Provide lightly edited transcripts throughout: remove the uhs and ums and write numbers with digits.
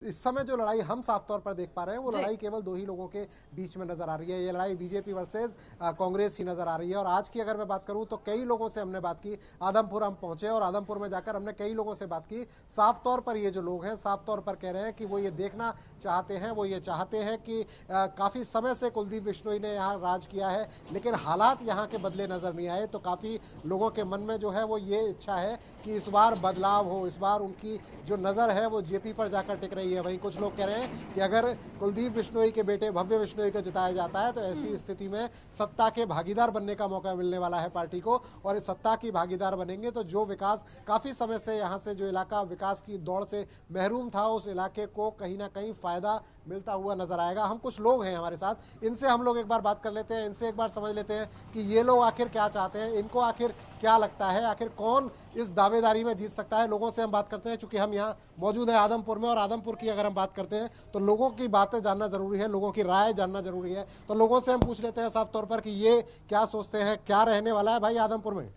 इस समय जो लड़ाई हम साफ तौर पर देख पा रहे हैं वो लड़ाई केवल दो ही लोगों के बीच में नजर आ रही है। ये लड़ाई बीजेपी वर्सेस कांग्रेस ही नजर आ रही है। और आज की अगर मैं बात करूं तो कई लोगों से हमने बात की, आदमपुर हम पहुंचे और आदमपुर में जाकर हमने कई लोगों से बात की। साफ तौर पर ये जो लोग हैं साफ तौर पर कह रहे हैं कि वो ये देखना चाहते हैं, वो ये चाहते हैं कि काफी समय से कुलदीप बिश्नोई ने यहाँ राज किया है लेकिन हालात यहाँ के बदले नजर नहीं आए। तो काफी लोगों के मन में जो है वो ये इच्छा है कि इस बार बदलाव हो, इस बार उनकी जो नजर है वो जेपी पर जाकर टिक रही है। वहीं कुछ लोग कह रहे हैं कि अगर कुलदीप बिश्नोई के बेटे भव्य बिश्नोई को जिताया जाता है तो ऐसी स्थिति में सत्ता के भागीदार बनने का मौका मिलने वाला है पार्टी को। और इस सत्ता की भागीदार बनेंगे तो जो विकास काफी समय से यहाँ से जो इलाका विकास की दौड़ से महरूम था उस इलाके को कहीं ना कहीं फायदा मिलता हुआ नजर आएगा। हम कुछ लोग हैं हमारे साथ, इनसे हम लोग एक बार बात कर लेते हैं, इनसे एक बार समझ लेते हैं कि ये लोग आखिर क्या चाहते हैं, इनको आखिर क्या लगता है, आखिर कौन इस दावेदारी में जीत सकता है। लोगों से हम बात करते हैं चूंकि हम यहाँ मौजूद हैं आदमपुर में, और आदमपुर की अगर हम बात करते हैं तो लोगों की बातें जानना जरूरी है, लोगों की राय जानना जरूरी है। तो लोगों से हम पूछ लेते हैं साफ तौर पर कि ये क्या सोचते हैं, क्या रहने वाला है भाई आदमपुर में।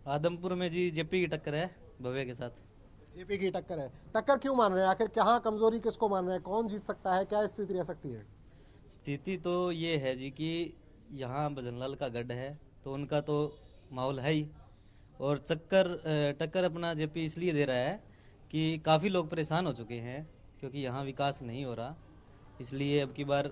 आदमपुर में जी जेपी की टक्कर है भव्य के साथ। जेपी की टक्कर है। टक्कर क्यों मान रहे हैं, आखिर कहाँ कमजोरी किसको मान रहे हैं, कौन जीत सकता है, क्या स्थिति रह सकती है? स्थिति तो ये है जी कि यहाँ भजनलाल का गढ़ है तो उनका तो माहौल है ही, और टक्कर अपना जेपी इसलिए दे रहा है कि काफ़ी लोग परेशान हो चुके हैं क्योंकि यहाँ विकास नहीं हो रहा। इसलिए अब की बार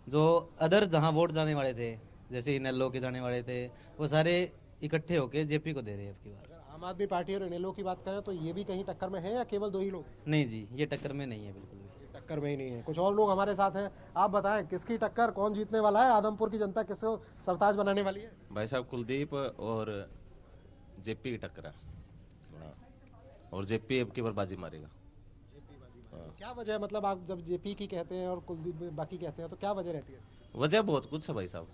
जो अदर जहाँ वोट जाने वाले थे, जैसे इनेलो के जाने वाले थे, वो सारे इकट्ठे होके जेपी को दे रहे हैं अब की बार। आम आदमी पार्टी और इनेलो की बात करें तो ये भी कहीं टक्कर में है या केवल दो ही लोग? नहीं जी, ये टक्कर में नहीं है बिल्कुल भी। टक्कर में ही नहीं है। कुछ और लोग हमारे साथ हैं, आप बताएं किसकी टक्कर, कौन जीतने वाला है, आदमपुर की जनता किसको सरताज बनाने वाली है? भाई साहब कुलदीप और जेपी की टक्कर है। हाँ। और जेपी अब की बार बाजी मारेगा। क्या वजह है, मतलब आप जब जेपी की कहते हैं और कुलदीप बाकी कहते हैं तो क्या वजह रहती है इसकी? वजह बहुत कुछ है भाई साहब,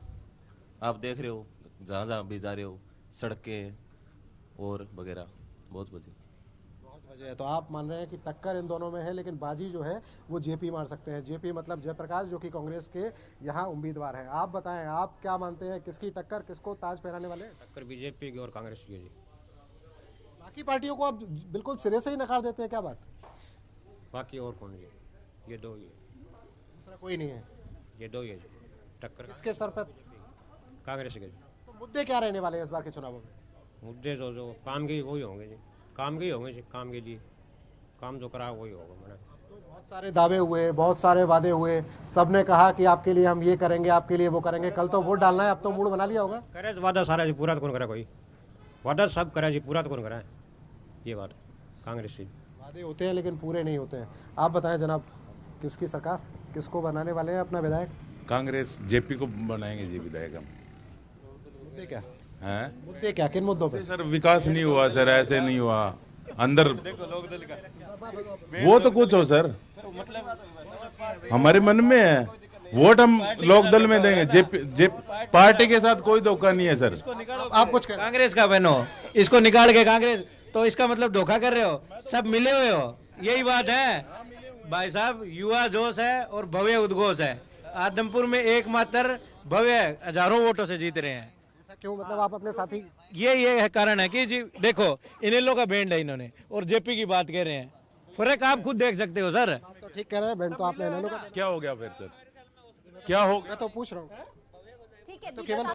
आप देख रहे हो जहाँ जहाँ भी जा रहे हो, सड़कें और वगैरह बहुत वजह। बहुत वजह है। तो आप मान रहे हैं कि टक्कर इन दोनों में है लेकिन बाजी जो है वो जेपी मार सकते हैं। जेपी मतलब जयप्रकाश जो कि कांग्रेस के यहाँ उम्मीदवार हैं। आप बताएं, आप क्या मानते हैं, किसकी टक्कर, किसको ताज पहनाने वाले हैं? टक्कर बीजेपी की और कांग्रेस की है जी। बाकी पार्टियों को आप बिल्कुल सिरे से ही नकार देते हैं, क्या बात? बाकी और कौन जी, ये दो ही है, दूसरा कोई नहीं है? ये दो ही है जी टक्कर इसके सर पर कांग्रेस के। तो मुद्दे क्या रहने वाले हैं इस बार के चुनावों में? मुद्दे जो काम के वही होंगे जी, काम के ही होंगे जी, काम के लिए काम जो करा वही होगा। मैंने तो बहुत सारे दावे हुए, बहुत सारे वादे हुए, सबने कहा कि आपके लिए हम ये करेंगे, आपके लिए वो करेंगे। कल तो वोट डालना है, अब तो मूड बना लिया होगा। करे वादा सारा जी, पूरा तो कौन करा, कोई वादा सब करा जी, पूरा तो कौन करा है। ये बात कांग्रेस की। वादे होते हैं लेकिन पूरे नहीं होते हैं। आप बताएं जनाब, किसकी सरकार, किसको बनाने वाले हैं अपना विधायक? कांग्रेस जेपी को बनाएंगे जी विधायक हम। मुद्दे क्या हैं मुद्दे क्या, किन मुद्दों पे? सर विकास नहीं हुआ सर, ऐसे नहीं हुआ अंदर, वो तो कुछ हो सर, हमारे मन में है। वोट हम लोकदल में देंगे, जेपी पार्टी के साथ कोई धोखा नहीं है सर। आप कुछ करें। कांग्रेस का बनो, इसको निकाल के कांग्रेस, तो इसका मतलब धोखा कर रहे हो, सब मिले हुए हो, यही बात है भाई साहब। युवा जोश है और भव्य उद्घोष है। आदमपुर में एकमात्र भव्य हजारों वोटों से जीत रहे हैं। ऐसा क्यों, मतलब आप अपने साथी? ये है कारण है कि जी देखो, इनेलो का बैंड है इन्होंने और जेपी की बात कह रहे हैं, फर्क आप खुद देख सकते हो सर। आप तो ठीक कह रहे हैं, बैंड तो आपने इनेलो का। क्या हो गया फिर सर, क्या हो गया? मैं तो पूछ रहा हूँ। ठीक है, तो केवल